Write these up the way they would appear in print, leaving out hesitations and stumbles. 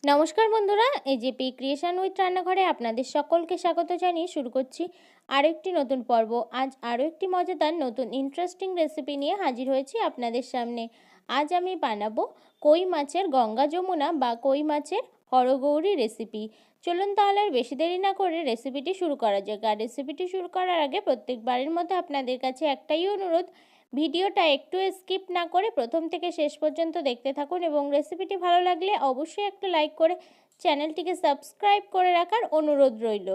নমস্কার বন্ধুরা, AJP creation with রান্নাঘরে আপনাদের সকলকে স্বাগত জানিয়ে শুরু করছি আরও একটি নতুন পর্ব। আজ আরও একটি মজাদার নতুন ইন্টারেস্টিং রেসিপি নিয়ে হাজির হয়েছি আপনাদের সামনে। আজ আমি বানাবো কই মাছের গঙ্গা যমুনা বা কই মাছের হরগৌরী রেসিপি। চলুন তাহলে আর বেশি দেরি না করে রেসিপিটি শুরু করা যাক। আর রেসিপিটি শুরু করার আগে প্রত্যেকবারের মতো আপনাদের কাছে একটাই অনুরোধ, ভিডিওটা একটু স্কিপ না করে প্রথম থেকে শেষ পর্যন্ত দেখতে থাকুন এবং রেসিপিটি ভালো লাগলে অবশ্যই একটা লাইক করে চ্যানেলটিকে সাবস্ক্রাইব করে রাখার অনুরোধ রইল।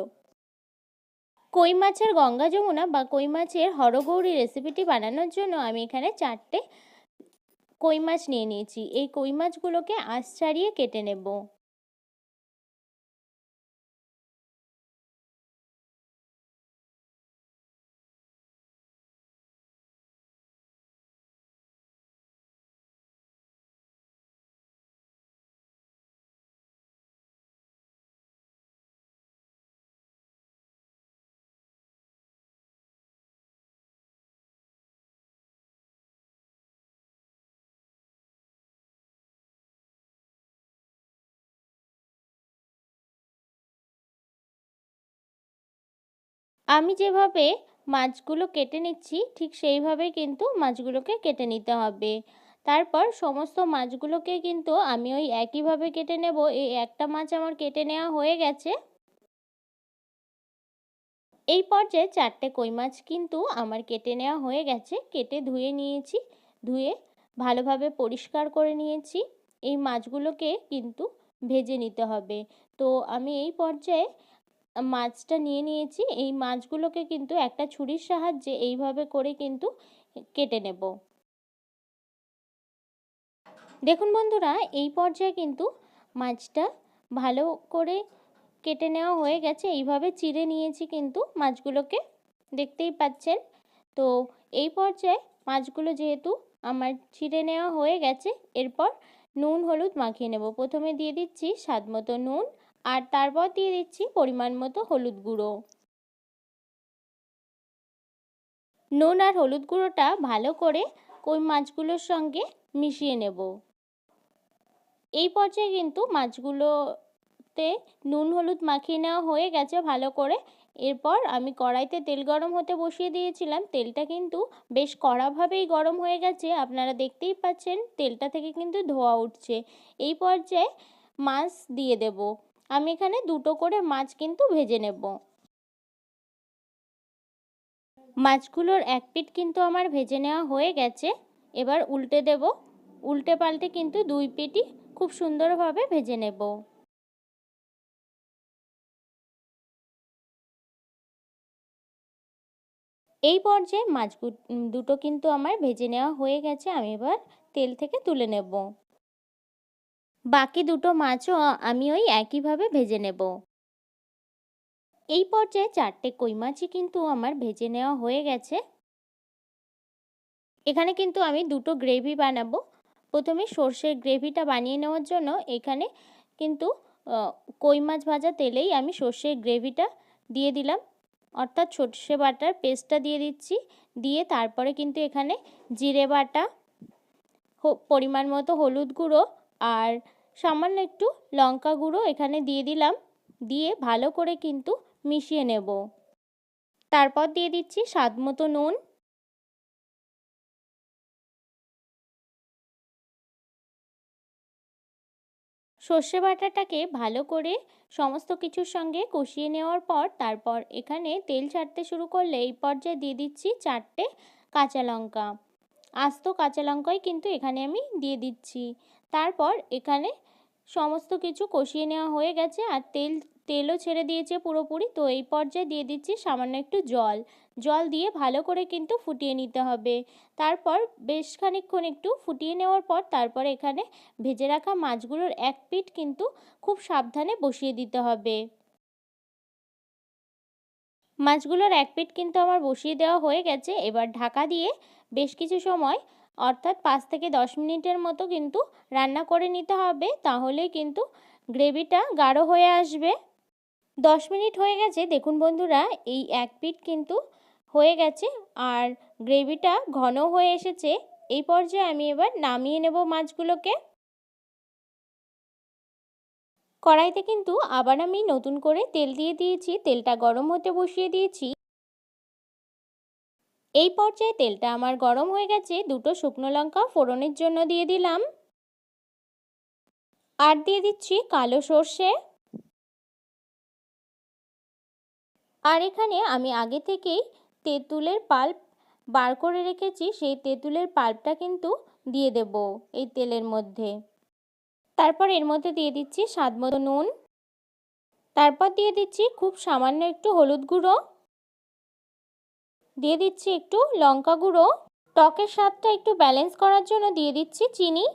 কই মাছের গঙ্গা যমুনা বা কই মাছের হরগৌরী রেসিপিটি বানানোর জন্য আমি এখানে 4টে কই মাছ নিয়ে নিয়েছি। এই কই মাছগুলোকে আঁশ ছাড়িয়ে কেটে নেব। আমি যেভাবে মাছগুলো কেটে নিচ্ছি ঠিক সেইভাবেই কিন্তু মাছগুলোকে কেটে নিতে হবে। তারপর সমস্ত মাছগুলোকে কিন্তু আমি ওই একইভাবে কেটে নেব। এই একটা মাছ আমার কেটে নেওয়া হয়ে গেছে। এই পর্যায়ে 4টে কই মাছ কিন্তু আমার কেটে নেওয়া হয়ে গেছে। কেটে ধুয়ে নিয়েছি, ধুয়ে ভালোভাবে পরিষ্কার করে নিয়েছি। এই মাছগুলোকে কিন্তু ভেজে নিতে হবে। তো আমি এই পর্যায়ে মাছটা নিয়ে নিয়েছি। এই মাছগুলোকে কিন্তু একটা ছুরির সাহায্যে এইভাবে করে কিন্তু কেটে নেব। দেখুন বন্ধুরা, এই পর্যায়ে কিন্তু মাছটা ভালো করে কেটে নেওয়া হয়ে গেছে। এইভাবে চিড়ে নিয়েছি কিন্তু মাছগুলোকে, দেখতেই পাচ্ছেন। তো এই পর্যায়ে মাছগুলো যেহেতু আমার চিড়ে নেওয়া হয়ে গেছে, এরপর নুন হলুদ মাখিয়ে নেব। প্রথমে দিয়ে দিচ্ছি স্বাদ মতো নুন, আর তারপর দিয়ে দিচ্ছি পরিমাণ মতো হলুদ গুঁড়ো। নুন আর হলুদ গুঁড়োটা ভালো করে কই মাছগুলোর সঙ্গে মিশিয়ে নেব। এই পর্যায়ে কিন্তু মাছগুলোতে নুন হলুদ মাখিয়ে নেওয়া হয়ে গেছে ভালো করে। এরপর আমি কড়াইতে তেল গরম হতে বসিয়ে দিয়েছিলাম। তেলটা কিন্তু বেশ কড়াভাবেই গরম হয়ে গেছে, আপনারা দেখতেই পাচ্ছেন তেলটা থেকে কিন্তু ধোঁয়া উঠছে। এই পর্যায়ে মাছ দিয়ে দেব। আমি এখানে 2টো করে মাছ কিন্তু ভেজে নেব। মাছগুলোর এক পিঠ কিন্তু আমার ভেজে নেওয়া হয়ে গেছে। এবার উল্টে দেব। উল্টে পাল্টে কিন্তু 2 পিঠই খুব সুন্দরভাবে ভেজে নেব। এই পর্যায়ে মাছ দুটো কিন্তু আমার ভেজে নেওয়া হয়ে গেছে। আমি এবার তেল থেকে তুলে নেব। বাকি 2টো মাছও আমি ওই একইভাবে ভেজে নেব। এই পর্যায়ে 4টে কই মাছই কিন্তু আমার ভেজে নেওয়া হয়ে গেছে। এখানে কিন্তু আমি 2টো গ্রেভি বানাবো। প্রথমে সর্ষের গ্রেভিটা বানিয়ে নেওয়ার জন্য এখানে কিন্তু কই মাছ ভাজা তেলেই আমি সর্ষের গ্রেভিটা দিয়ে দিলাম, অর্থাৎ সর্ষে বাটার পেস্টটা দিয়ে দিচ্ছি। দিয়ে তারপরে কিন্তু এখানে জিরে বাটা, পরিমাণ মতো হলুদ গুঁড়ো আর সামান্য একটু লঙ্কা গুঁড়ো এখানে দিয়ে দিলাম। দিয়ে ভালো করে কিন্তু মিশিয়ে নেব। তারপর দিয়ে দিচ্ছি স্বাদ মতো নুন। সর্ষে বাটাটাকে ভালো করে সমস্ত কিছুর সঙ্গে কষিয়ে নেওয়ার পর তারপর এখানে তেল ছাড়তে শুরু করলে এই পর্যায়ে দিয়ে দিচ্ছি 4টে কাঁচা লঙ্কা। আস্ত কাঁচা লঙ্কাই কিন্তু এখানে আমি দিয়ে দিচ্ছি। তারপর এখানে সমস্ত কিছু কষিয়ে নেওয়া হয়ে গেছে আর তেলও ছেড়ে দিয়েছে পুরোপুরি। তো এই পর্যায়ে দিয়ে দিচ্ছি সামান্য একটু জল দিয়ে ভালো করে কিন্তু ফুটিয়ে নিতে হবে। তারপর বেশ খানিকক্ষণ একটু ফুটিয়ে নেওয়ার পর তারপরে এখানে ভেজে রাখা মাছগুলোর এক পিঠ কিন্তু খুব সাবধানে বসিয়ে দিতে হবে। মাছগুলোর এক পিঠ কিন্তু আমার বসিয়ে দেওয়া হয়ে গেছে। এবার ঢাকা দিয়ে বেশ কিছু সময়, অর্থাৎ 5 থেকে 10 মিনিটের মতো কিন্তু রান্না করে নিতে হবে, তাহলেই কিন্তু গ্রেভিটা গাঢ় হয়ে আসবে। 10 মিনিট হয়ে গেছে। দেখুন বন্ধুরা, এই এক পিঠ কিন্তু হয়ে গেছে আর গ্রেভিটা ঘন হয়ে এসেছে। এই পর্যায়ে আমি এবার নামিয়ে নেব মাছগুলোকে। কড়াইতে কিন্তু আবার আমি নতুন করে তেল দিয়ে দিয়েছি, তেলটা গরম হতে বসিয়ে দিয়েছি। এই পর্যায়ে তেলটা আমার গরম হয়ে গেছে, দুটো শুকনো লঙ্কা ফোড়নের জন্য দিয়ে দিলাম, আর দিয়ে দিচ্ছি কালো সর্ষে। আর এখানে আমি আগে থেকেই তেঁতুলের পাল্প বার করে রেখেছি, সেই তেঁতুলের পাল্পটা কিন্তু দিয়ে দেব এই তেলের মধ্যে। তারপর এর মধ্যে দিয়ে দিচ্ছি স্বাদ মতো নুন, তারপর দিয়ে দিচ্ছি খুব সামান্য একটু হলুদ গুঁড়ো, দিয়ে দিচ্ছি একটু লঙ্কা গুঁড়ো, টকের স্বাদটা একটু ব্যালেন্স করার জন্য দিয়ে দিচ্ছি চিনি।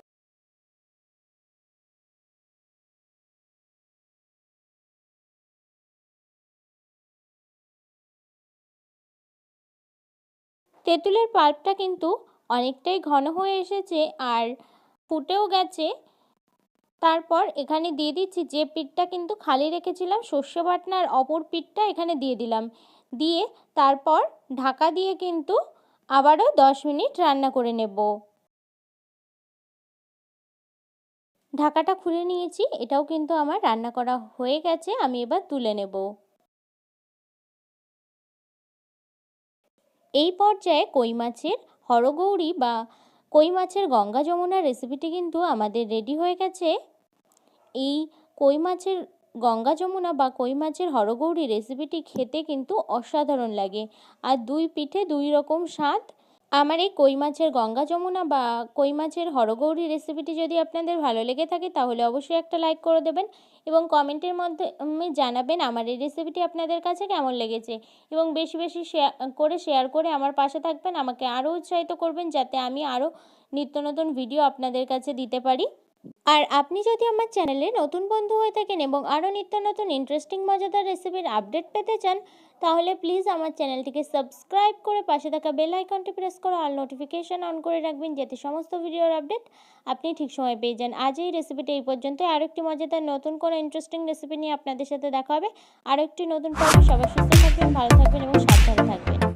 তেঁতুলের পাল্পটা কিন্তু অনেকটাই ঘন হয়ে এসেছে আর ফুটেও গেছে। তারপর এখানে দিয়ে দিচ্ছি যে পিঠটা কিন্তু খালি রেখেছিলাম সর্ষে বাটনার, অপর পিঠটা এখানে দিয়ে দিলাম, দিয়ে তারপর ঢাকা দিয়ে কিন্তু আবারও 10 মিনিট রান্না করে নেব। ঢাকাটা খুলে নিয়েছি, এটাও কিন্তু আমার রান্না করা হয়ে গেছে, আমি এবার তুলে নেব। এই পর্যায়ে কই মাছের হরগৌরি বা কই মাছের গঙ্গা যমুনা রেসিপিটি কিন্তু আমাদের রেডি হয়ে গেছে। এই কই মাছের গঙ্গা যমুনা বা কই মাছের হরগৌরি রেসিপিটি খেতে কিন্তু অসাধারণ লাগে, আর দুই পিঠে দুই রকম স্বাদ। আমার এই কই মাছের গঙ্গা যমুনা বা কই মাছের হরগৌরি রেসিপিটি যদি আপনাদের ভালো লেগে থাকে তাহলে অবশ্যই একটা লাইক করে দেবেন এবং কমেন্টের মধ্যে জানাবেন আমার এই রেসিপিটি আপনাদের কাছে কেমন লেগেছে, এবং বেশি বেশি শেয়ার করে আমার পাশে থাকবেন, আমাকে আরও উৎসাহিত করবেন যাতে আমি আরও নিত্য নতুন ভিডিও আপনাদের কাছে দিতে পারি। আর আপনি যদি আমার চ্যানেলে নতুন বন্ধু হয়ে থাকেন এবং আরও নিত্য নতুন ইন্টারেস্টিং মজাদার রেসিপির আপডেট পেতে চান তাহলে প্লিজ আমার চ্যানেলটিকে সাবস্ক্রাইব করে পাশে থাকা বেল আইকনটি প্রেস করে অল নোটিফিকেশান অন করে রাখবেন, যাতে সমস্ত ভিডিওর আপডেট আপনি ঠিক সময় পেয়ে যান। আজ এই রেসিপিটি এই পর্যন্তই। আরও একটি মজাদার নতুন কোনো ইন্টারেস্টিং রেসিপি নিয়ে আপনাদের সাথে দেখা হবে আরও একটি নতুন পর্বে। সবাই সুস্থ থাকবেন, ভালো থাকবেন এবং সাবধানে থাকবেন।